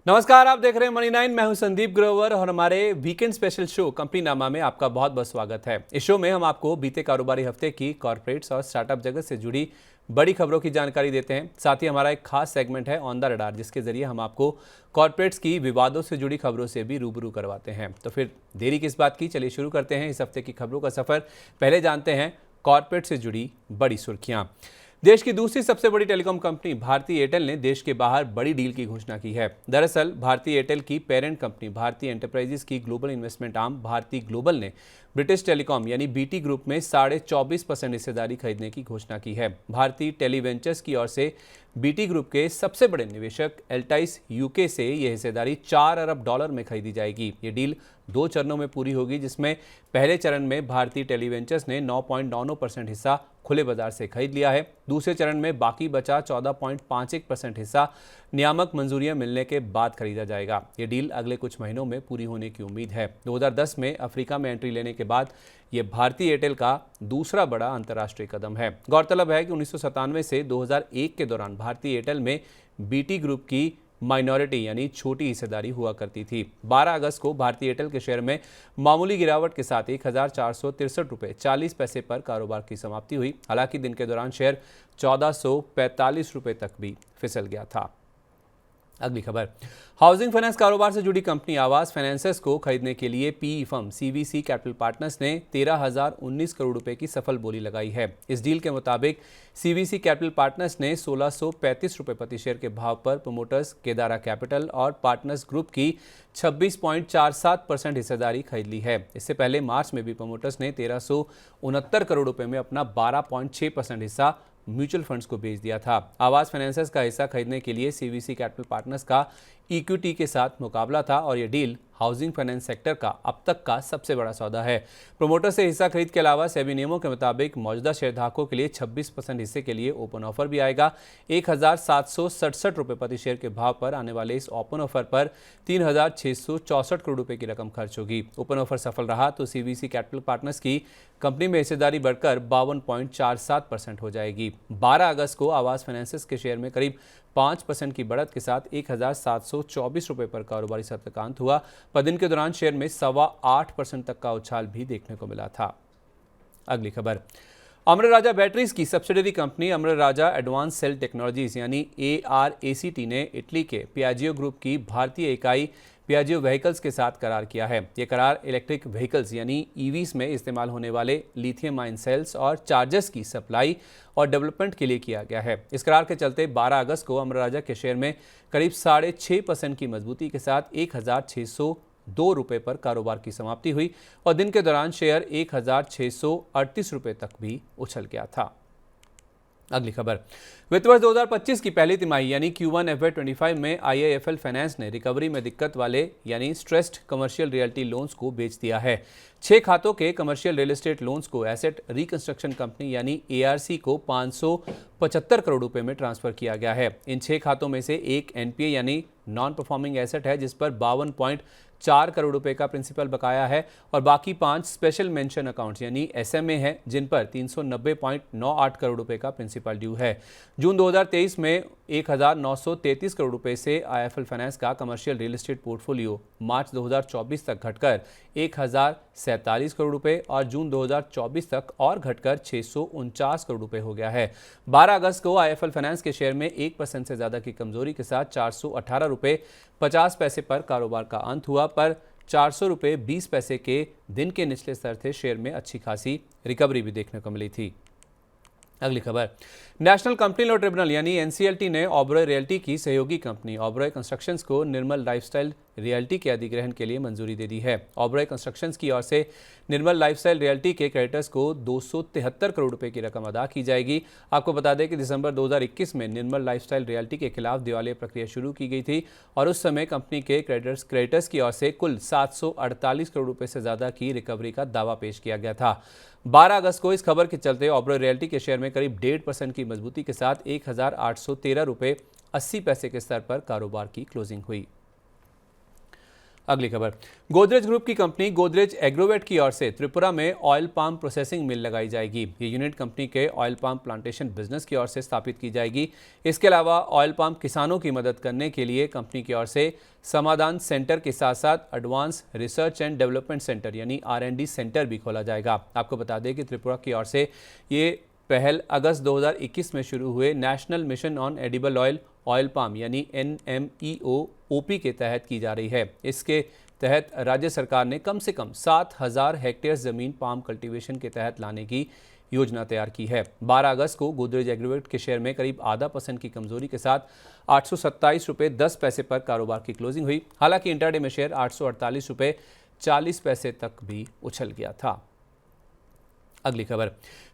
नमस्कार, आप देख रहे हैं मनी 9। मैं हूं संदीप ग्रोवर और हमारे वीकेंड स्पेशल शो कंपनी नामा में आपका बहुत बहुत स्वागत है। इस शो में हम आपको बीते कारोबारी हफ्ते की कॉर्पोरेट्स और स्टार्टअप जगत से जुड़ी बड़ी खबरों की जानकारी देते हैं। साथ ही हमारा एक खास सेगमेंट है ऑन द रडार, जिसके जरिए हम आपको कॉर्पोरेट्स की विवादों से जुड़ी खबरों से भी रूबरू करवाते हैं। तो फिर देरी किस बात की, चलिए शुरू करते हैं इस हफ्ते की खबरों का सफर। पहले जानते हैं कॉर्पोरेट से जुड़ी बड़ी सुर्खियां। देश की दूसरी सबसे बड़ी टेलीकॉम कंपनी भारती एयरटेल ने देश के बाहर बड़ी डील की घोषणा की है। दरअसल भारती एयरटेल की पेरेंट कंपनी भारती एंटरप्राइजेस की global investment arm Bharti global ने ब्रिटिश टेलीकॉम यानी बीटी ग्रुप में 24.5% हिस्सेदारी खरीदने की घोषणा की है। भारतीय टेलीवेंचर्स की ओर से बीटी ग्रुप के सबसे बड़े निवेशक एल्टाइस यूके से यह हिस्सेदारी $4 अरब में खरीदी जाएगी। ये डील 2 चरणों में पूरी होगी, जिसमें पहले चरण में भारतीय टेलीवेंचर्स ने 9.99% हिस्सा खुले बाजार से खरीद लिया है। दूसरे चरण में बाकी बचा 14.51% हिस्सा नियामक मंजूरियां मिलने के बाद खरीदा जाएगा। ये डील अगले कुछ महीनों में पूरी होने की उम्मीद है। 2010 में अफ्रीका में एंट्री लेने के बाद ये भारतीय एयरटेल का दूसरा बड़ा अंतर्राष्ट्रीय कदम है। गौरतलब है कि 1997 से 2001 के दौरान भारतीय एयरटेल में बीटी ग्रुप की माइनॉरिटी यानी छोटी हिस्सेदारी हुआ करती थी। 12 अगस्त को भारतीय एयरटेल के शेयर में मामूली गिरावट के साथ $1,463.40 पर कारोबार की समाप्ति हुई। हालांकि दिन के दौरान शेयर $1,445 तक भी फिसल गया था। अगली खबर, हाउसिंग फाइनेंस कारोबार से जुड़ी कंपनी आवास फाइनेंसर्स को खरीदने के लिए PE firm CVC capital partners ने 13,019 करोड़ रुपए की सफल बोली लगाई है। इस डील के मुताबिक सीवीसी कैपिटल पार्टनर्स ने 1,635 रुपए प्रति शेयर के भाव पर प्रमोटर्स केदारा कैपिटल और पार्टनर्स ग्रुप की 26.47% हिस्सेदारी खरीद ली है। इससे पहले मार्च में भी प्रमोटर्स ने 1,369 करोड़ रुपए में अपना 12.6% हिस्सा म्यूचुअल फंड्स को बेच दिया था। आवास फाइनेंसर्स का हिस्सा खरीदने के लिए सीवीसी कैपिटल पार्टनर्स का इक्विटी के साथ मुकाबला था और यह डील हाउसिंग फाइनेंस सेक्टर का अब तक का सबसे बड़ा सौदा है। प्रोमोटर से हिस्सा खरीद के अलावा सेबी नियमों के मुताबिक मौजूदा शेयरधारकों के लिए 26% हिस्से के लिए ओपन ऑफर भी आएगा। 1,767 रुपए प्रति शेयर के भाव पर आने वाले इस ओपन ऑफर पर 3,664 करोड़ रुपए की रकम खर्च होगी। ओपन ऑफर सफल रहा तो सीवीसी कैपिटल पार्टनर्स की कंपनी में हिस्सेदारी बढ़कर 52.47% हो जाएगी। 12 अगस्त को आवास फाइनेंसेस के शेयर में करीब 5% की बढ़त के साथ 1,724 रुपए पर कारोबारी सत्र का अंत हुआ, पर दिन के दौरान शेयर में 8.25% तक का उछाल भी देखने को मिला था। अगली खबर, अमर राजा बैटरीज की सब्सिडरी कंपनी अमर राजा एडवांस सेल टेक्नोलॉजीज यानी ARACT ने इटली के पियाजियो ग्रुप की भारतीय इकाई पियाजियो व्हीकल्स के साथ करार किया है। यह करार इलेक्ट्रिक व्हीकल्स यानी ईवीज में इस्तेमाल होने वाले लिथियम आयन सेल्स और चार्जर्स की सप्लाई और डेवलपमेंट के लिए किया गया है। इस करार के चलते 12 अगस्त को अमर राजा के शेयर में करीब 6.5% की मजबूती के साथ 1,602 रुपए पर कारोबार की समाप्ति हुई और दिन के दौरान शेयर 1,638 रुपए तक भी उछल गया था। अगली खबर, वित्त वर्ष 2025 की पहली तिमाही यानी Q1 FY25 में IIFL फाइनेंस ने रिकवरी में दिक्कत वाले यानी स्ट्रेस्ड कमर्शियल रियल्टी लोन्स को बेच दिया है। 6 खातों के कमर्शियल रियल एस्टेट लोन्स को एसेट रिकंस्ट्रक्शन कंपनी यानी ARC को 575 करोड़ रुपए में ट्रांसफर किया गया है। इन 6 खातों में से एक NPA यानी नॉन परफॉर्मिंग एसेट है, जिस पर 52.4 करोड़ रुपए का प्रिंसिपल बकाया है और बाकी 5 स्पेशल मेंशन अकाउंट्स यानी SMA हैं, जिन पर 390.98 करोड़ रुपए का प्रिंसिपल ड्यू है। जून 2023 में 1,933 करोड़ रुपए से IIFL फाइनेंस का कमर्शियल रियल एस्टेट पोर्टफोलियो मार्च 2024 तक घटकर 1,047 करोड़ रुपए और जून 2024 तक और घटकर 649 करोड़ रुपए हो गया है। 12 अगस्त को IIFL फाइनेंस के शेयर में 1% से ज्यादा की कमजोरी के साथ 418 रुपए 50 पैसे पर कारोबार का अंत हुआ, पर 400 रुपए 20 पैसे के दिन के निचले स्तर थे शेयर में अच्छी खासी रिकवरी भी देखने को मिली थी। अगली खबर, नेशनल कंपनी लॉ ट्रिब्यूनल यानी NCLT ने ओबरॉय रियल्टी की सहयोगी कंपनी ओबरॉय कंस्ट्रक्शंस को निर्मल लाइफस्टाइल रियल्टी के अधिग्रहण के लिए मंजूरी दे दी है। ओबरॉय कंस्ट्रक्शंस की ओर से निर्मल लाइफस्टाइल रियल्टी के क्रेडिटर्स को 273 करोड़ रुपए की रकम अदा की जाएगी। आपको बता दें कि दिसंबर 2021 में निर्मल लाइफस्टाइल रियल्टी के खिलाफ दिवालिया प्रक्रिया शुरू की गई थी और उस समय कंपनी के क्रेडिटर्स की ओर से कुल 748 करोड़ रुपए से ज्यादा की रिकवरी का दावा पेश किया गया था। 12 अगस्त को इस खबर के चलते ओबरॉय रियल्टी के शेयर में करीब 1.5% की मजबूती के साथ 1,813 रुपए 80 पैसे के स्तर पर कारोबार की क्लोजिंग हुई। अगली खबर, गोदरेज ग्रुप की कंपनी गोदरेज एग्रोवेट की ओर से त्रिपुरा में ऑयल पाम प्रोसेसिंग मिल लगाई जाएगी। ये यूनिट कंपनी के ऑयल पाम प्लांटेशन बिजनेस की ओर से स्थापित की जाएगी। इसके अलावा ऑयल पाम किसानों की मदद करने के लिए कंपनी की ओर से समाधान सेंटर के साथ साथ advance research and development centre यानी R&D सेंटर भी खोला जाएगा। आपको बता दें कि त्रिपुरा की ओर से ये पहल अगस्त 2021 में शुरू हुए national mission on edible oil palm यानी NMEO-OP के तहत की जा रही है। इसके तहत राज्य सरकार ने कम से कम 7,000 हेक्टेयर जमीन पाम कल्टीवेशन के तहत लाने की योजना तैयार की है। 12 अगस्त को गोदरेज एग्रोवेट के शेयर में करीब आधा % की कमजोरी के साथ 827 रुपये 10 पैसे पर कारोबार की क्लोजिंग हुई। हालांकि इंटरडे में शेयर 848 रुपये 40 पैसे तक भी उछल गया था। अगली खबर,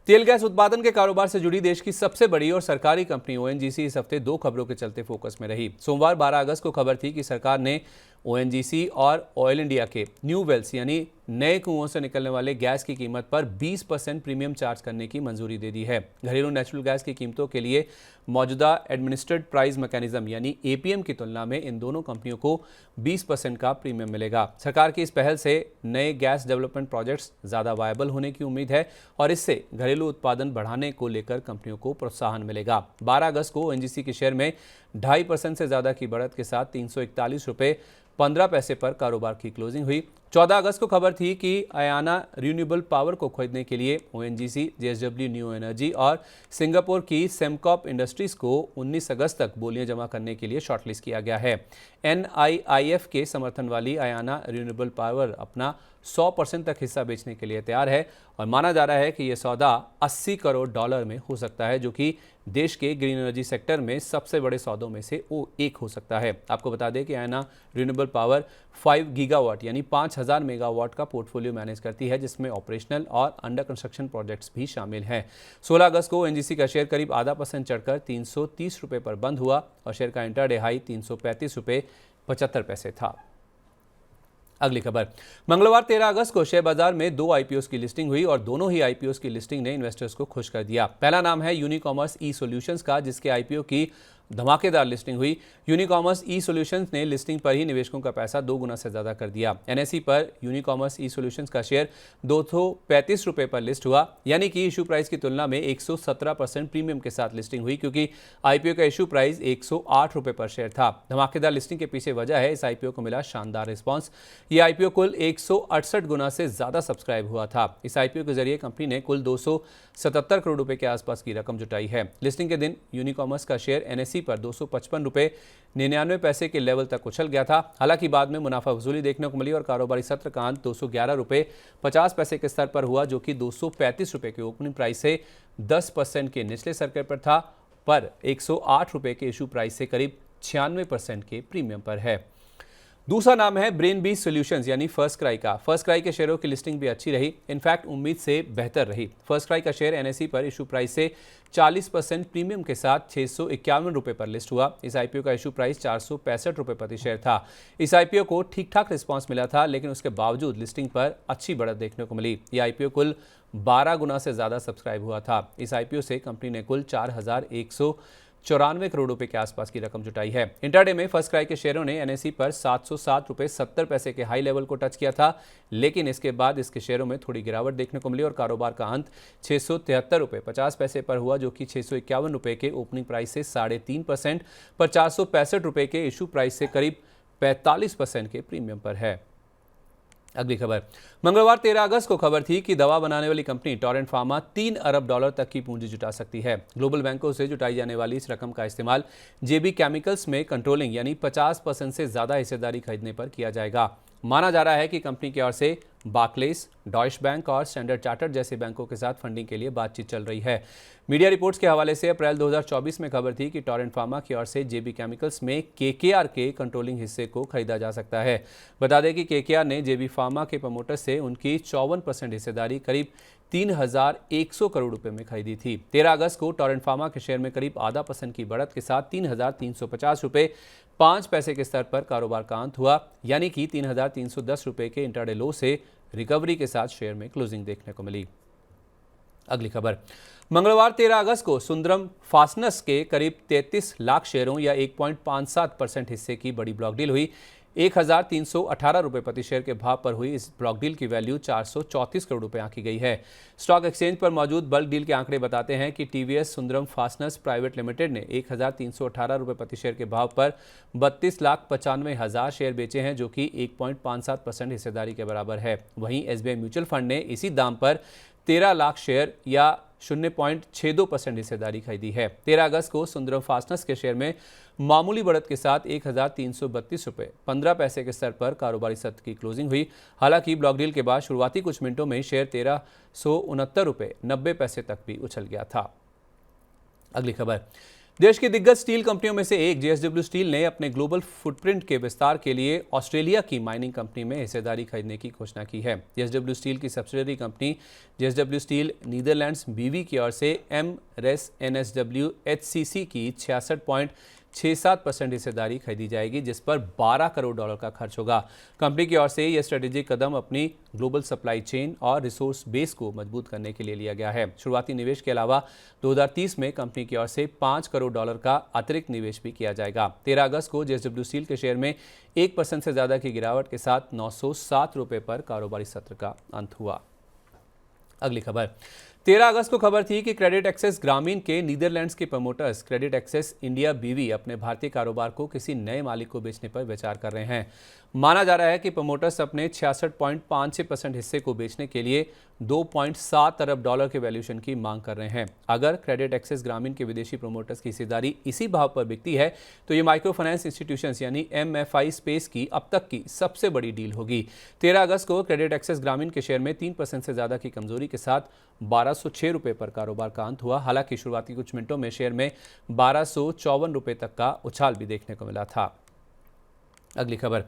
तेल गैस उत्पादन के कारोबार से जुड़ी देश की सबसे बड़ी और सरकारी कंपनी ONGC इस हफ्ते 2 खबरों के चलते फोकस में रही। सोमवार 12 अगस्त को खबर थी कि सरकार ने ONGC और ऑयल इंडिया के न्यू वेल्स यानी नए कुओं से निकलने वाले गैस की कीमत पर 20% प्रीमियम चार्ज करने की मंजूरी दे दी है। घरेलू नेचुरल गैस की कीमतों के लिए मौजूदा एडमिनिस्ट्रेड प्राइस मैकेनिज्म यानी APM की तुलना में इन दोनों कंपनियों को 20% का प्रीमियम मिलेगा। सरकार की इस पहल से नए गैस डेवलपमेंट प्रोजेक्ट्स ज़्यादा वायबल होने की उम्मीद है और इससे घरेलू उत्पादन बढ़ाने को लेकर कंपनियों को प्रोत्साहन मिलेगा। 12 अगस्त को ONGC के शेयर में 2.5% से ज़्यादा की बढ़त के साथ 341 रुपये 15 पैसे पर कारोबार की क्लोजिंग हुई। 14 अगस्त को खबर थी कि अयाना रिन्यूएबल पावर को खरीदने के लिए ONGC, JSW न्यू एनर्जी और सिंगापुर की सेमकॉप इंडस्ट्रीज को 19 अगस्त तक बोलियां जमा करने के लिए शॉर्टलिस्ट किया गया है। NIIF के समर्थन वाली अयाना रिन्यूएबल पावर अपना 100% तक हिस्सा बेचने के लिए तैयार है और माना जा रहा है कि यह सौदा $80 करोड़ में हो सकता है, जो कि देश के ग्रीन एनर्जी सेक्टर में सबसे बड़े सौदों में से एक हो सकता है। आपको बता दें कि अयाना रिन्यूएबल पावर 5 गीगावाट यानी 5,000 मेगावाट का पोर्टफोलियो मैनेज करती है, जिसमें ऑपरेशनल और अंडर कंस्ट्रक्शन प्रोजेक्ट्स भी शामिल हैं। 16 अगस्त को ONGC का शेयर करीब आधा % चढ़कर 330 रुपये पर बंद हुआ और शेयर का इंटरडे हाई 335 रुपये 75 पैसे था। अगली खबर, मंगलवार 13 अगस्त को शेयर बाजार में 2 IPOs की लिस्टिंग हुई और दोनों ही IPOs की लिस्टिंग ने इन्वेस्टर्स को खुश कर दिया। पहला नाम है यूनिकॉमर्स ई सॉल्यूशंस का, जिसके IPO की धमाकेदार लिस्टिंग हुई। यूनिकॉमर्स ई सॉल्यूशंस ने लिस्टिंग पर ही निवेशकों का पैसा 2 गुना से ज्यादा कर दिया। NSE पर यूनिकॉमर्स ई सॉल्यूशंस का शेयर 235 रुपये पर लिस्ट हुआ, यानी कि इशू प्राइस की तुलना में 117% प्रीमियम के साथ लिस्टिंग हुई, क्योंकि IPO का इशू प्राइस 108 रुपये पर शेयर था। धमाकेदार लिस्टिंग के पीछे वजह है इस IPO को मिला शानदार रिस्पॉन्स। ये IPO कुल 168 गुना से ज्यादा सब्सक्राइब हुआ था। इस IPO के जरिए कंपनी ने कुल 277 करोड़ रुपए के आसपास की रकम जुटाई है। लिस्टिंग के दिन यूनिकॉमर्स का शेयर NSE पर 255 रुपये 99 पैसे के लेवल तक उछल गया था। हालांकि बाद में मुनाफा वसूली देखने को मिली और कारोबारी सत्र का अंत 211 रुपये 50 पैसे के स्तर पर हुआ, जो कि 235 रुपये के ओपनिंग प्राइस से 10% के निचले सर्कल पर था, पर 108 रुपये के इशू प्राइस से करीब 96% के प्रीमियम पर है। दूसरा नाम है ब्रेन बीज सॉल्यूशंस यानी फर्स्ट क्राई का। फर्स्ट क्राई के शेयरों की लिस्टिंग भी अच्छी रही, इनफैक्ट उम्मीद से बेहतर रही। फर्स्ट क्राई का शेयर NSE पर इशू प्राइस से 40% प्रीमियम के साथ 651 रुपये पर लिस्ट हुआ। इस IPO का इशू प्राइस 465 रुपये प्रति शेयर था। इस IPO को ठीक ठाक रिस्पांस मिला था, लेकिन उसके बावजूद लिस्टिंग पर अच्छी बढ़त देखने को मिली। यह IPO कुल 12 गुना से ज्यादा सब्सक्राइब हुआ था। इस IPO से कंपनी ने कुल 4,194 करोड़ रुपए के आसपास की रकम जुटाई है। इंटरडे में फर्स्ट क्राई के शेयरों ने NSE पर 707 रुपये 70 पैसे के हाई लेवल को टच किया था, लेकिन इसके बाद इसके शेयरों में थोड़ी गिरावट देखने को मिली और कारोबार का अंत 673 रुपये 50 पैसे पर हुआ, जो कि 651 रुपये के ओपनिंग प्राइस से 3.5% पर 465 रुपये के इशू प्राइस से करीब 45% के प्रीमियम पर है। अगली खबर, मंगलवार 13 अगस्त को खबर थी कि दवा बनाने वाली कंपनी टोरेंट फार्मा $3 अरब तक की पूंजी जुटा सकती है। ग्लोबल बैंकों से जुटाई जाने वाली इस रकम का इस्तेमाल JB केमिकल्स में कंट्रोलिंग यानी 50% से ज्यादा हिस्सेदारी खरीदने पर किया जाएगा। माना जा रहा है कि कंपनी की ओर से बार्कलेस, डॉयश बैंक और स्टैंडर्ड चार्टर्ड जैसे बैंकों के साथ फंडिंग के लिए बातचीत चल रही है। मीडिया रिपोर्ट्स के हवाले से अप्रैल 2024 में खबर थी कि टोरेंट फार्मा की ओर से JB केमिकल्स में KKR के कंट्रोलिंग हिस्से को खरीदा जा सकता है। बता दें कि KKR ने JB फार्मा के प्रमोटर से उनकी 54% हिस्सेदारी करीब 3,100 करोड़ रुपए में खरीदी थी। 13 अगस्त को टोरेंट फार्मा के शेयर में करीब आधा % की बढ़त के साथ 3,350 रुपये 5 पैसे के स्तर पर कारोबार का अंत हुआ, यानी कि 3,310 रुपये के इंटरडे लो से रिकवरी के साथ शेयर में क्लोजिंग देखने को मिली। अगली खबर, मंगलवार 13 अगस्त को सुंदरम फास्टनर्स के करीब 33 लाख शेयरों या 1.57% हिस्से की बड़ी ब्लॉक डील हुई। 1318 रुपये प्रति शेयर के भाव पर हुई इस ब्लॉक डील की वैल्यू 434 करोड़ रुपए आंकी गई है। स्टॉक एक्सचेंज पर मौजूद बल्क डील के आंकड़े बताते हैं कि TVS Sundaram fasteners private limited ने 1318 रुपये प्रति शेयर के भाव पर 32,95,000 शेयर बेचे हैं, जो कि 1.57% हिस्सेदारी के बराबर है। वहीं एसबीआई म्यूचुअल फंड ने इसी दाम पर 13 लाख शेयर या 0.62% हिस्सेदारी खरीदी है। 13 अगस्त को सुंदरम फास्टनर्स के शेयर में मामूली बढ़त के साथ 1332 रुपये 15 पैसे के स्तर पर कारोबारी सत्र की क्लोजिंग हुई। हालांकि ब्लॉक डील के बाद शुरुआती कुछ मिनटों में शेयर 1369 रुपये 90 पैसे तक भी उछल गया था। अगली खबर, देश की दिग्गज स्टील कंपनियों में से एक जेएसडब्ल्यू स्टील ने अपने ग्लोबल फुटप्रिंट के विस्तार के लिए ऑस्ट्रेलिया की माइनिंग कंपनी में हिस्सेदारी खरीदने की घोषणा की है। जेएसडब्ल्यू स्टील की subsidiary company JSW steel Netherlands बीवी की ओर से एमरेस एनएसडब्ल्यू एचसीसी की 66.67% हिस्सेदारी खरीदी जाएगी, जिस पर $12 करोड़ का खर्च होगा। कंपनी की ओर से यह स्ट्रेटेजिक कदम अपनी ग्लोबल सप्लाई चेन और रिसोर्स बेस को मजबूत करने के लिए लिया गया है। शुरुआती निवेश के अलावा 2030 में कंपनी की ओर से $5 करोड़ का अतिरिक्त निवेश भी किया जाएगा। 13 अगस्त को जेएसडब्ल्यू स्टील के शेयर में 1% से ज्यादा की गिरावट के साथ 907 रुपये पर कारोबारी सत्र का अंत हुआ। अगली खबर, 13 अगस्त को खबर थी कि क्रेडिट एक्सेस ग्रामीण के नीदरलैंड्स के प्रमोटर्स क्रेडिट एक्सेस इंडिया बीवी अपने भारतीय कारोबार को किसी नए मालिक को बेचने पर विचार कर रहे हैं। माना जा रहा है कि प्रमोटर्स अपने 66.56% हिस्से को बेचने के लिए $2.7 अरब के वैल्यूएशन की मांग कर रहे हैं। अगर क्रेडिट एक्सेस ग्रामीण के विदेशी प्रमोटर्स की हिस्सेदारी इसी भाव पर बिकती है तो ये माइक्रो फाइनेंस इंस्टीट्यूशंस यानी एमएफआई स्पेस की अब तक की सबसे बड़ी डील होगी। 13 अगस्त को क्रेडिट एक्सेस ग्रामीण के शेयर में 3% से ज्यादा की कमजोरी के साथ 1206 रुपये पर कारोबार का अंत हुआ। हालांकि शुरुआती कुछ मिनटों में शेयर में 1254 रुपये तक का उछाल भी देखने को मिला था। अगली खबर,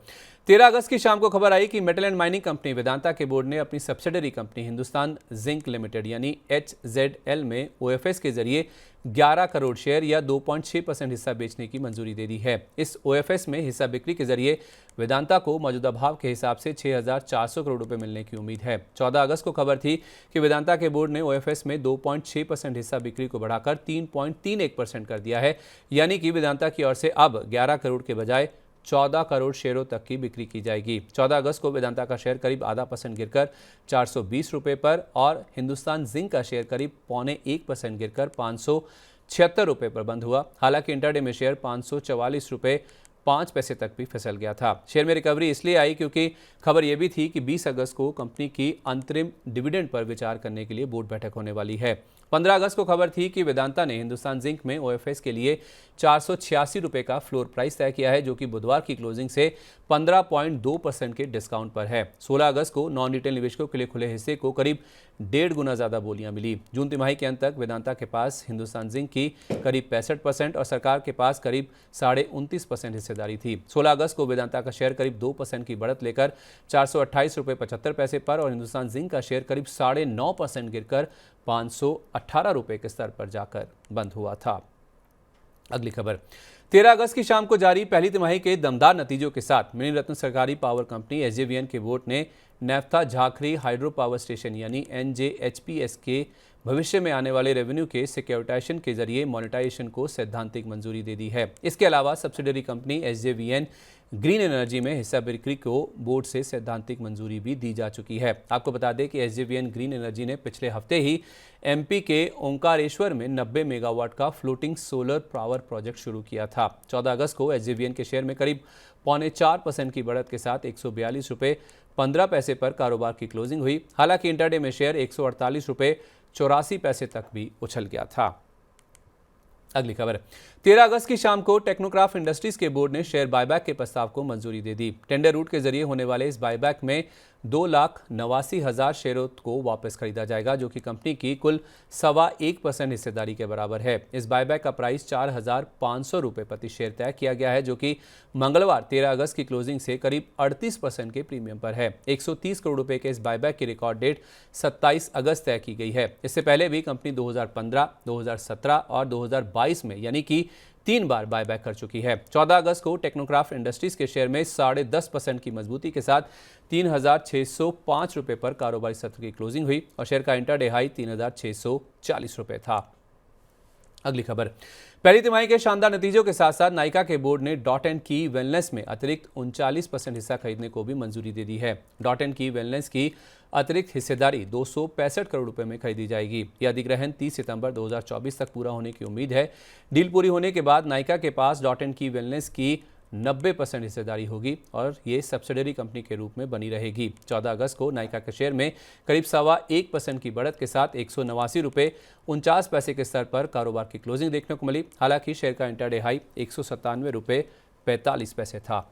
13 अगस्त की शाम को खबर आई कि metal and mining company Vedanta के बोर्ड ने अपनी subsidiary company Hindustan zinc limited यानी HZL में ओएफएस के जरिए 11 करोड़ शेयर या 2.6% हिस्सा बेचने की मंजूरी दे दी है। इस ओएफएस में हिस्सा बिक्री के जरिए वेदांता को मौजूदा भाव के हिसाब से 6,400 करोड़ रुपए मिलने की उम्मीद है। 14 अगस्त को खबर थी कि वेदांता के बोर्ड ने ओएफएस में 2.6% हिस्सा बिक्री को बढ़ाकर 3.31% कर दिया है, यानी कि वेदांता की ओर से अब 11 करोड़ के बजाय 14 करोड़ शेयरों तक की बिक्री की जाएगी। 14 अगस्त को वेदांता का शेयर करीब ½ % गिरकर 420 रुपये पर और हिंदुस्तान जिंक का शेयर करीब 0.25% गिरकर 576 रुपये पर बंद हुआ। हालांकि इंटरडे में शेयर 544 रुपये 5 पैसे तक भी फिसल गया था। शेयर में रिकवरी इसलिए आई क्योंकि खबर यह भी थी कि 20 अगस्त को कंपनी की अंतरिम डिविडेंड पर विचार करने के लिए बोर्ड बैठक होने वाली है। 15 अगस्त को खबर थी कि वेदांता ने हिंदुस्तान जिंक में ओएफएस के लिए 486 रुपये का फ्लोर प्राइस तय किया है, जो कि बुधवार की क्लोजिंग से 15.2% के डिस्काउंट पर है। 16 अगस्त को नॉन रिटेल निवेशकों के लिए खुले हिस्से को करीब 1.5 गुना ज्यादा बोलियां मिली। जून तिमाही के अंत तक वेदांता के पास हिंदुस्तान जिंक की करीब 65% और सरकार के पास करीब 29.5% हिस्सेदारी थी। 16 अगस्त को वेदांता का शेयर करीब 2% की बढ़त लेकर 428 रुपये 75 पैसे पर और हिंदुस्तान जिंक का शेयर करीब 9.5% गिरकर 518 रुपये के स्तर पर जाकर बंद हुआ था। अगली खबर, 13 अगस्त की शाम को जारी पहली तिमाही के दमदार नतीजों के साथ मिनी रत्न सरकारी पावर कंपनी एसजेवीएन के बोर्ड ने नेफ्था झाखरी हाइड्रो पावर स्टेशन यानी NJHPS के भविष्य में आने वाले रेवेन्यू के सिक्योरिटाइजेशन के जरिए मोनेटाइजेशन को सैद्धांतिक मंजूरी दे दी है। इसके अलावा subsidiary company SJVN green energy में हिस्सा बिक्री को बोर्ड से सैद्धांतिक मंजूरी भी दी जा चुकी है। आपको बता दें कि एसजेवीएन ग्रीन एनर्जी ने पिछले हफ्ते ही एमपी के ओंकारेश्वर में 90 मेगावाट का फ्लोटिंग सोलर पावर प्रोजेक्ट शुरू किया था। 14 अगस्त को एसजेवीएन के शेयर में करीब 0.4% की बढ़त के साथ 142 रुपये 15 पैसे पर कारोबार की क्लोजिंग हुई। हालांकि इंटरडे में शेयर 148 रुपये 84 पैसे तक भी उछल गया था। अगली खबर, 13 अगस्त की शाम को टेक्नोक्राफ्ट इंडस्ट्रीज के बोर्ड ने शेयर बायबैक के प्रस्ताव को मंजूरी दे दी। टेंडर रूट के जरिए होने वाले इस बायबैक में 2,89,000 शेयरों को वापस खरीदा जाएगा, जो कि कंपनी की कुल 1.25% हिस्सेदारी के बराबर है। इस बायबैक का प्राइस 4,500 रुपये प्रति शेयर तय किया गया है, जो कि मंगलवार 13 अगस्त की क्लोजिंग से करीब 38% के प्रीमियम पर है। 130 करोड़ रुपए के इस बायबैक की रिकॉर्ड डेट 27 अगस्त तय की गई है। इससे पहले भी कंपनी 2015, 2017 और 2022 में यानी कि 3 बार बायबैक कर चुकी है। 14 अगस्त को टेक्नोक्राफ्ट इंडस्ट्रीज के शेयर में 10.5% की मजबूती के साथ 3,605 रुपये पर कारोबारी सत्र की क्लोजिंग हुई और शेयर का इंटरडे हाई 3,640 रुपये था। अगली खबर, पहली तिमाही के शानदार नतीजों के साथ साथ नायका के बोर्ड ने डॉट एंड की वेलनेस में अतिरिक्त 39% हिस्सा खरीदने को भी मंजूरी दे दी है। डॉट एंड की वेलनेस की अतिरिक्त हिस्सेदारी 265 करोड़ रुपए में खरीदी जाएगी। यह अधिग्रहण 30 सितंबर 2024 तक पूरा होने की उम्मीद है। डील पूरी होने के बाद नायका के पास डॉट एंड की वेलनेस की 90% हिस्सेदारी होगी और ये सब्सिडरी कंपनी के रूप में बनी रहेगी। 14 अगस्त को नायका के शेयर में करीब 1.25% की बढ़त के साथ 189 रुपये 49 पैसे के स्तर पर कारोबार की क्लोजिंग देखने को मिली। हालांकि शेयर का इंटरडे हाई 197 रुपये 45 पैसे था।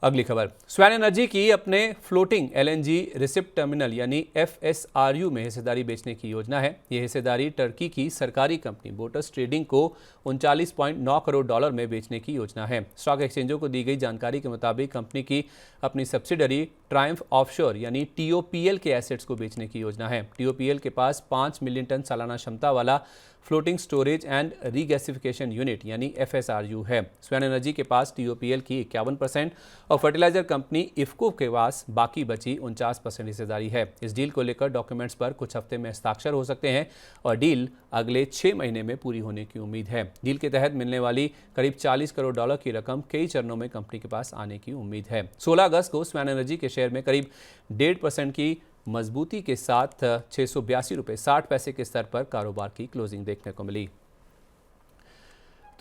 अगली खबर, स्वैन एनर्जी की अपने फ्लोटिंग एलएनजी रिसिप्ट टर्मिनल यानी FSRU में हिस्सेदारी बेचने की योजना है। यह हिस्सेदारी टर्की की सरकारी कंपनी बोटस ट्रेडिंग को 39.9 करोड़ डॉलर में बेचने की योजना है। स्टॉक एक्सचेंजों को दी गई जानकारी के मुताबिक कंपनी की अपनी सब्सिडरी ट्रायम्फ ऑफशोर यानी TOPL के एसेट्स को बेचने की योजना है। TOPL के पास 5 मिलियन टन सालाना क्षमता वाला floating storage and regasification unit यानी FSRU है। स्वैन एनर्जी के पास TOPL की 51% और फर्टिलाइजर कंपनी इफ्को के पास बाकी बची 49% हिस्सेदारी है। इस डील को लेकर डॉक्यूमेंट्स पर कुछ हफ्ते में हस्ताक्षर हो सकते हैं और डील अगले 6 महीने में पूरी होने की उम्मीद है। डील के तहत मिलने वाली करीब 40 करोड़ डॉलर की रकम कई चरणों में कंपनी के पास आने की उम्मीद है। 16 अगस्त को स्वैन एनर्जी के शेयर में करीब 1.5% की मजबूती के साथ 682 रुपये 60 पैसे के स्तर पर कारोबार की क्लोजिंग देखने को मिली।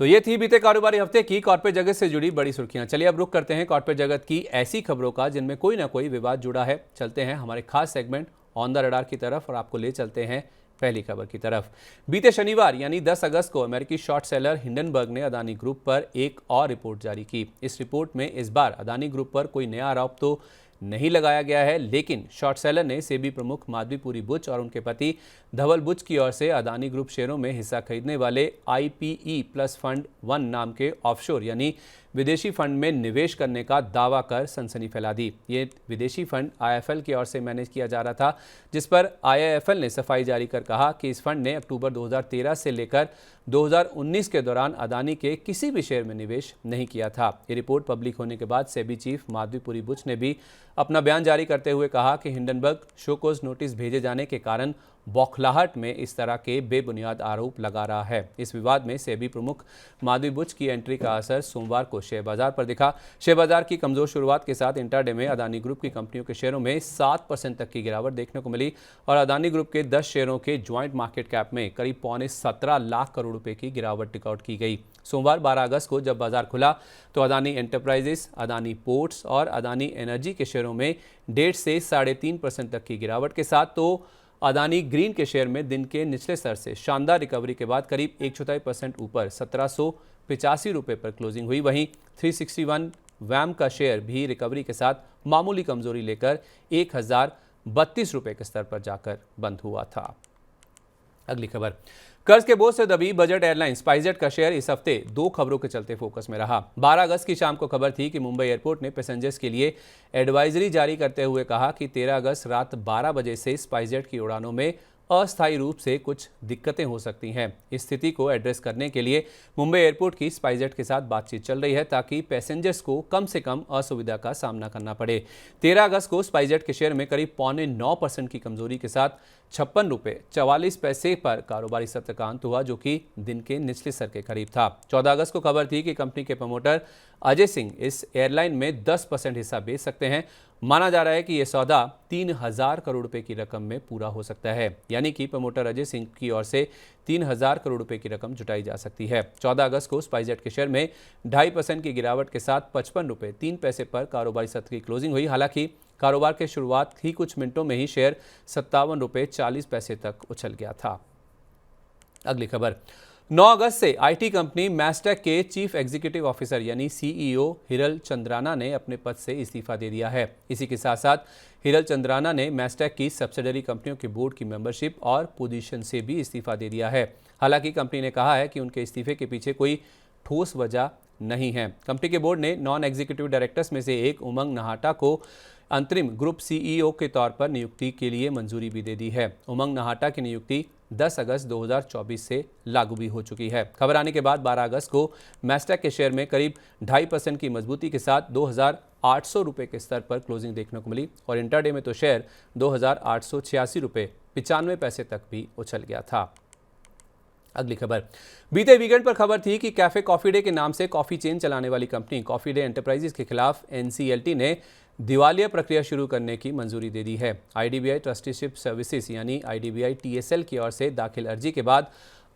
तो ये थी बीते कारोबारी हफ्ते की कॉर्पोरेट जगत से जुड़ी बड़ी सुर्खियां। चलिए अब रुख करते हैं कॉर्पोरेट जगत की ऐसी खबरों का जिनमें कोई ना कोई विवाद जुड़ा है। चलते हैं हमारे खास सेगमेंट ऑन द रडार की तरफ और आपको ले चलते हैं पहली खबर की तरफ। बीते शनिवार यानी 10 अगस्त को अमेरिकी शॉर्ट सेलर हिंडनबर्ग ने अदानी ग्रुप पर एक और रिपोर्ट जारी की। इस रिपोर्ट में इस बार अदानी ग्रुप पर कोई नया आरोप तो नहीं लगाया गया है, लेकिन शॉर्ट सेलर ने सेबी प्रमुख माधवीपुरी बुच और उनके पति धवल बुच की ओर से अदानी ग्रुप शेयरों में हिस्सा खरीदने वाले IPE प्लस फंड 1 नाम के ऑफशोर यानी विदेशी फंड में निवेश करने का दावा कर सनसनी फैला दी। ये विदेशी फंड IIFL की ओर से मैनेज किया जा रहा था, जिस पर IIFL ने सफाई जारी कर कहा कि इस फंड ने अक्टूबर 2013 से लेकर 2019 के दौरान अदानी के किसी भी शेयर में निवेश नहीं किया था। ये रिपोर्ट पब्लिक होने के बाद सेबी चीफ माधवीपुरी बुच ने भी अपना बयान जारी करते हुए कहा कि हिंडनबर्ग शोकोज नोटिस भेजे जाने के कारण बौखलाहट में इस तरह के बेबुनियाद आरोप लगा रहा है। इस विवाद में सेबी प्रमुख माधवी बुच की एंट्री का असर सोमवार को शेयर बाजार पर दिखा। शेयर बाजार की कमजोर शुरुआत के साथ इंट्राडे में अदानी ग्रुप की कंपनियों के शेयरों में 7% तक की गिरावट देखने को मिली और अदानी ग्रुप के 10 शेयरों के ज्वाइंट मार्केट कैप में करीब 17.25 लाख करोड़ रुपए की गिरावट रिकॉर्ड की गई। सोमवार 12 अगस्त को जब बाजार खुला तो अदानी एंटरप्राइजेस, अदानी पोर्ट्स और अदानी एनर्जी के शेयरों में 1.5 से 3.5% तक की गिरावट के साथ तो अदानी ग्रीन के शेयर में दिन के निचले स्तर से शानदार रिकवरी के बाद करीब 1/4% ऊपर 1785 रुपये पर क्लोजिंग हुई। वहीं 361 वैम का शेयर भी रिकवरी के साथ मामूली कमजोरी लेकर 1032 रुपये के स्तर पर जाकर बंद हुआ था। अगली खबर, कर्ज के बोझ से दबी बजट एयरलाइन स्पाइसजेट का शेयर इस हफ्ते 2 खबरों के चलते फोकस में रहा। 12 अगस्त की शाम को खबर थी कि मुंबई एयरपोर्ट ने पैसेंजर्स के लिए एडवाइजरी जारी करते हुए कहा कि 13 अगस्त रात 12 बजे से स्पाइसजेट की उड़ानों में अस्थायी रूप से कुछ दिक्कतें हो सकती हैं। इस स्थिति को एड्रेस करने के लिए मुंबई एयरपोर्ट की स्पाइसजेट के साथ बातचीत चल रही है ताकि पैसेंजर्स को कम से कम असुविधा का सामना करना पड़े। 13 अगस्त को स्पाइसजेट के शेयर में करीब 0.9% की कमजोरी के साथ 56 रुपये 44 पैसे पर कारोबारी सत्र का अंत हुआ, जो कि दिन के निचले स्तर के करीब था। 14 अगस्त को खबर थी कि कंपनी के प्रमोटर अजय सिंह इस एयरलाइन में 10% हिस्सा बेच सकते हैं। माना जा रहा है कि यह सौदा 3000 करोड़ रुपए की रकम में पूरा हो सकता है, यानी कि प्रमोटर अजय सिंह की ओर से 3000 करोड़ रुपए की रकम जुटाई जा सकती है। 14 अगस्त को स्पाइसजेट के शेयर में 2.5% की गिरावट के साथ 55 रुपये 3 पैसे पर कारोबारी सत्र की क्लोजिंग हुई। हालांकि कारोबार के शुरुआत ही कुछ मिनटों में ही शेयर 57 रुपये 40 पैसे तक उछल गया था। अगली खबर, 9 अगस्त से आईटी कंपनी मैस्टेक के चीफ एग्जीक्यूटिव ऑफिसर यानी CEO हिरल चंद्राना ने अपने पद से इस्तीफा दे दिया है। इसी के साथ साथ हिरल चंद्राना ने मैस्टेक की सब्सिडरी कंपनियों के बोर्ड की मेंबरशिप और पोजीशन से भी इस्तीफा दे दिया है। हालांकि कंपनी ने कहा है कि उनके इस्तीफे के पीछे कोई ठोस वजह नहीं है। कंपनी के बोर्ड ने नॉन एग्जीक्यूटिव डायरेक्टर्स में से एक उमंग नाहटा को अंतरिम ग्रुप CEO के तौर पर नियुक्ति के लिए मंजूरी भी दे दी है। उमंग नाहटा की नियुक्ति 10 अगस्त 2024 से लागू भी हो चुकी है। खबर आने के बाद 12 अगस्त को मैस्टेक के शेयर में करीब 2.5% की मजबूती के साथ 2800 रुपये के स्तर पर क्लोजिंग देखने को मिली और इंटरडे में तो शेयर 2886 रुपये 95 पैसे तक भी उछल गया था। अगली खबर, बीते वीकेंड पर खबर थी कि कैफे कॉफी डे के नाम से कॉफी चेन चलाने वाली कंपनी कॉफी डे एंटरप्राइजेज के खिलाफ एनसीएलटी ने दिवालिया प्रक्रिया शुरू करने की मंजूरी दे दी है। आईडीबीआई ट्रस्टीशिप सर्विसेज यानी आईडीबीआई टीएसएल की ओर से दाखिल अर्जी के बाद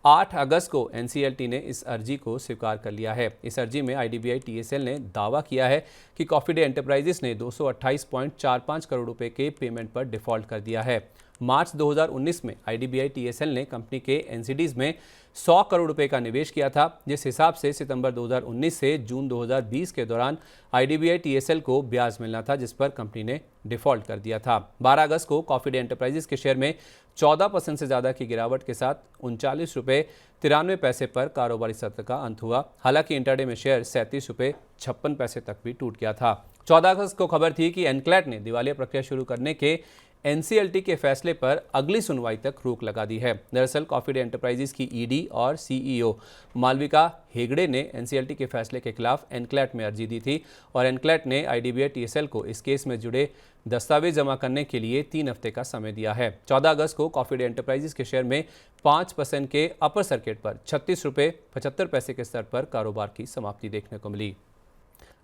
8 अगस्त को एनसीएलटी ने इस अर्जी को स्वीकार कर लिया है। इस अर्जी में आईडीबीआई टीएसएल ने दावा किया है कि कॉफी डे एंटरप्राइजेज ने 228.45 करोड़ रुपए के पेमेंट पर डिफॉल्ट कर दिया है। मार्च 2019 में आईडीबीआई टीएसएल ने कंपनी के एनसीडीज में 100 करोड़ रुपए का निवेश किया था, जिस हिसाब से सितंबर 2019 से जून 2020 के दौरान आईडीबीआई टीएसएल को ब्याज मिलना था, जिस पर कंपनी ने डिफॉल्ट कर दिया था। 12 अगस्त को कॉफी डे एंटरप्राइजेज के शेयर में 14% से ज्यादा की गिरावट के साथ 39 रुपये 93 पैसे पर कारोबारी सत्र का अंत हुआ। हालांकि इंटरडे में शेयर 37 रुपये 56 पैसे तक भी टूट गया था। 14 अगस्त को खबर थी कि एनक्लैट ने दिवालिया प्रक्रिया शुरू करने के एनसीएलटी के फैसले पर अगली सुनवाई तक रोक लगा दी है। दरअसल कॉफी डे एंटरप्राइजेज की ईडी और सीईओ मालविका हेगड़े ने एनसीएलटी के फैसले के खिलाफ एनक्लैट में अर्जी दी थी और एनक्लैट ने आईडीबीआई टीएसएल को इस केस में जुड़े दस्तावेज जमा करने के लिए 3 हफ्ते का समय दिया है। 14 अगस्त को कॉफी डे एंटरप्राइजेज के शेयर में 5% के अपर सर्किट पर 36 रुपये 75 पैसे के स्तर पर कारोबार की समाप्ति देखने को मिली।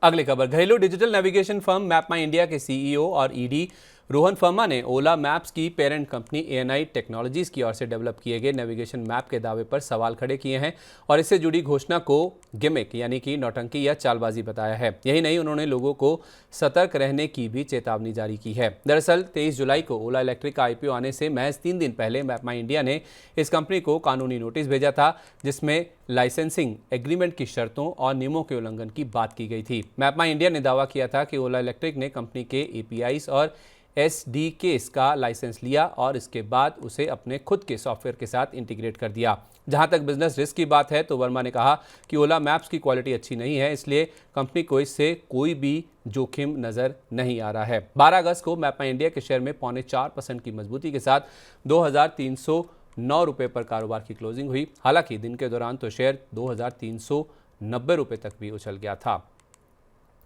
अगली खबर, घरेलू डिजिटल नेविगेशन फर्म मैप माई इंडिया के सीईओ और ईडी रोहन फर्मा ने ओला मैप्स की पेरेंट कंपनी एएनआई टेक्नोलॉजीज की ओर से डेवलप किए गए नेविगेशन मैप के दावे पर सवाल खड़े किए हैं और इससे जुड़ी घोषणा को गिमिक यानी कि नौटंकी या चालबाजी बताया है। यही नहीं, उन्होंने लोगों को सतर्क रहने की भी चेतावनी जारी की है। दरअसल 23 जुलाई को ओला इलेक्ट्रिक का आईपीओ आने से महज 3 दिन पहले मैप माई इंडिया ने इस कंपनी को कानूनी नोटिस भेजा था, जिसमें लाइसेंसिंग एग्रीमेंट की शर्तों और नियमों के उल्लंघन की बात की गई थी। मैप माई इंडिया ने दावा किया था कि ओला इलेक्ट्रिक ने कंपनी के एपीआईज और एसडीकेस का लाइसेंस लिया और इसके बाद उसे अपने खुद के सॉफ्टवेयर के साथ इंटीग्रेट कर दिया। जहां तक बिजनेस रिस्क की बात है तो वर्मा ने कहा कि ओला मैप्स की क्वालिटी अच्छी नहीं है, इसलिए कंपनी को इससे कोई भी जोखिम नजर नहीं आ रहा है। 12 अगस्त को मैप माई इंडिया के शेयर में 0.25% की मजबूती के साथ 2309 रुपये पर कारोबार की क्लोजिंग हुई। हालांकि दिन के दौरान तो शेयर 2390 रुपये तक भी उछल गया था।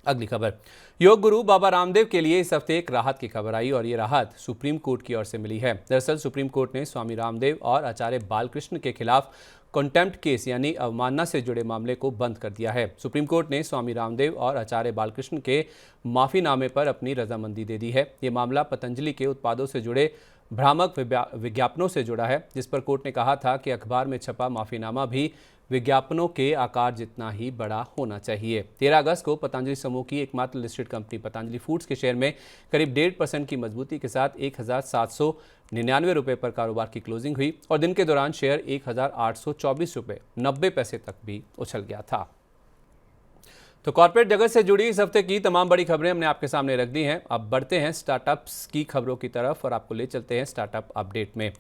अगली खबर, योग गुरु बाबा रामदेव के लिए इस हफ्ते एक राहत की खबर आई और ये राहत सुप्रीम कोर्ट की ओर से मिली है। दरअसल सुप्रीम कोर्ट ने स्वामी रामदेव और आचार्य बालकृष्ण के खिलाफ कंटेम्प्ट केस यानी अवमानना से जुड़े मामले को बंद कर दिया है। सुप्रीम कोर्ट ने स्वामी रामदेव और आचार्य बालकृष्ण के माफीनामे पर अपनी रजामंदी दे दी है। ये मामला पतंजलि के उत्पादों से जुड़े भ्रामक विज्ञापनों से जुड़ा है, जिस पर कोर्ट ने कहा था कि अखबार में छपा माफीनामा भी विज्ञापनों के आकार जितना ही बड़ा होना चाहिए। 13 अगस्त को पतंजलि समूह की एकमात्र लिस्टेड कंपनी पतंजलि फूड्स के शेयर में करीब 1.5% की मजबूती के साथ 1799 रुपये पर कारोबार की क्लोजिंग हुई और दिन के दौरान शेयर 1824 रुपये 90 पैसे तक भी उछल गया था। तो कॉर्पोरेट जगत से जुड़ी इस हफ्ते की तमाम बड़ी खबरें हमने आपके सामने रख दी हैं। अब बढ़ते हैं स्टार्टअप्स की खबरों की तरफ और आपको ले चलते हैं स्टार्टअप अपडेट में।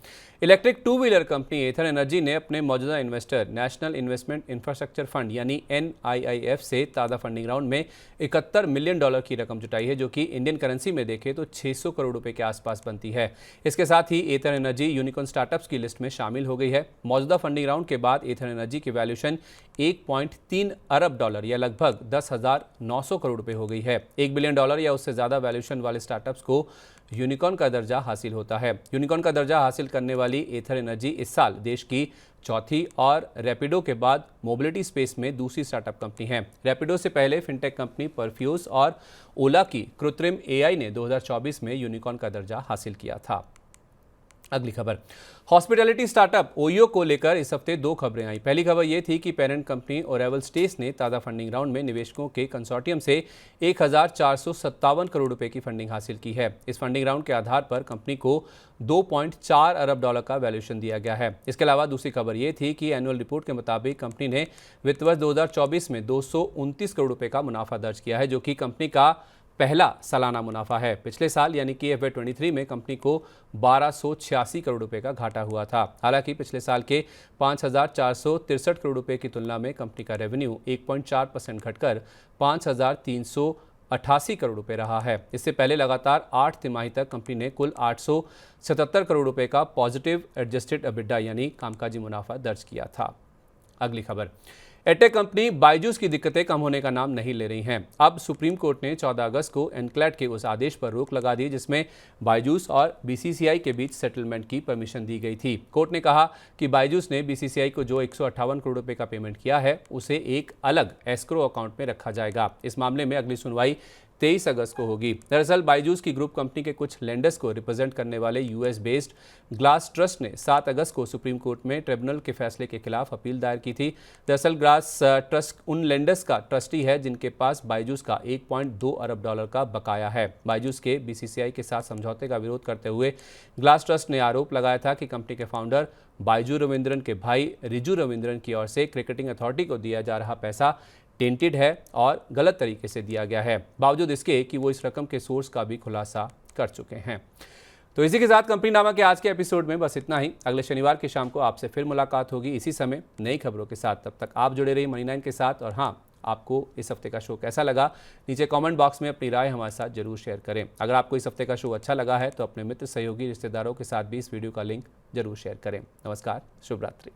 इलेक्ट्रिक टू व्हीलर कंपनी एथर एनर्जी ने अपने मौजूदा investor national investment infrastructure fund यानी NIIF से ताज़ा फंडिंग राउंड में $71 मिलियन की रकम जुटाई है, जो कि इंडियन करेंसी में देखें तो 600 करोड़ रुपए के आसपास बनती है। इसके साथ ही एथर एनर्जी यूनिकॉर्न स्टार्टअप्स की लिस्ट में शामिल हो गई है। मौजूदा फंडिंग राउंड के बाद एथर एनर्जी की वैल्यूएशन $1.3 अरब या लगभग 10,900 करोड़ रुपए हो गई है। $1 बिलियन या उससे ज्यादा वैल्यूएशन वाले स्टार्टअप्स को यूनिकॉर्न का दर्जा हासिल होता है। यूनिकॉर्न का दर्जा हासिल करने वाली एथर एनर्जी इस साल देश की चौथी और रैपिडो के बाद मोबिलिटी स्पेस में दूसरी स्टार्टअप कंपनी है। रैपिडो से पहले फिनटेक कंपनी परफ्यूज और ओला की कृत्रिम AI ने 2024 में यूनिकॉर्न का दर्जा हासिल किया था। अगली खबर, हॉस्पिटैलिटी स्टार्टअप ओयो को लेकर इस हफ्ते 2 खबरें आई। पहली खबर यह थी कि पेरेंट कंपनी ओरेवल स्टेस ने ताज़ा फंडिंग राउंड में निवेशकों के कंसोर्टियम से 1457 करोड़ रुपए की फंडिंग हासिल की है। इस फंडिंग राउंड के आधार पर कंपनी को $2.4 अरब का वैल्यूएशन दिया गया है। इसके अलावा दूसरी खबर यह थी कि एनुअल रिपोर्ट के मुताबिक कंपनी ने वित्त वर्ष 2024 में 229 करोड़ रुपए का मुनाफा दर्ज किया है, जो कि कंपनी का पहला सालाना मुनाफा है। पिछले साल यानी कि FY23 में कंपनी को 1286 करोड़ रुपए का घाटा हुआ था। हालांकि पिछले साल के 5,463 करोड़ रुपए की तुलना में कंपनी का रेवेन्यू 1.4% घटकर 5,388 करोड़ रुपए रहा है। इससे पहले लगातार 8 तिमाही तक कंपनी ने कुल 877 करोड़ रुपए का पॉजिटिव एडजस्टेड EBITDA यानी कामकाजी मुनाफा दर्ज किया था। अगली खबर, एडटेक कंपनी बायजूस की दिक्कतें कम होने का नाम नहीं ले रही हैं। अब सुप्रीम कोर्ट ने 14 अगस्त को एनक्लेट के उस आदेश पर रोक लगा दी जिसमें बायजूस और बीसीसीआई के बीच सेटलमेंट की परमिशन दी गई थी। कोर्ट ने कहा कि बायजूस ने बीसीसीआई को जो 158 करोड़ रुपए का पेमेंट किया है उसे एक अलग एस्क्रो अकाउंट में रखा जाएगा। इस मामले में अगली सुनवाई 23 अगस्त को होगी। दरअसल बायजूस की ग्रुप कंपनी के कुछ लेंडर्स को रिप्रेजेंट करने वाले यूएस बेस्ड ग्लास ट्रस्ट ने 7 अगस्त को सुप्रीम कोर्ट में ट्रिब्यूनल के फैसले के खिलाफ अपील दायर की थी। दरअसल ग्लास ट्रस्ट उन लेंडर्स का ट्रस्टी है जिनके पास बायजूस का 1.2 अरब डॉलर का बकाया है। बायजूस के बीसीसीआई के साथ समझौते का विरोध करते हुए ग्लास ट्रस्ट ने आरोप लगाया था कि कंपनी के फाउंडर बायजू रविंद्रन के भाई रिजू रविंद्रन की ओर से क्रिकेटिंग अथॉरिटी को दिया जा रहा पैसा टेंटेड है और गलत तरीके से दिया गया है, बावजूद इसके कि वो इस रकम के सोर्स का भी खुलासा कर चुके हैं। तो इसी के साथ कंपनीनामा के आज के एपिसोड में बस इतना ही। अगले शनिवार की शाम को आपसे फिर मुलाकात होगी इसी समय नई खबरों के साथ। तब तक आप जुड़े रहिए मनी9 के साथ। और हाँ, आपको इस हफ्ते का शो कैसा लगा नीचे कमेंट बॉक्स में अपनी राय हमारे साथ जरूर शेयर करें। अगर आपको इस हफ्ते का शो अच्छा लगा है तो अपने मित्र, सहयोगी, रिश्तेदारों के साथ भी इस वीडियो का लिंक जरूर शेयर करें। नमस्कार, शुभ रात्रि।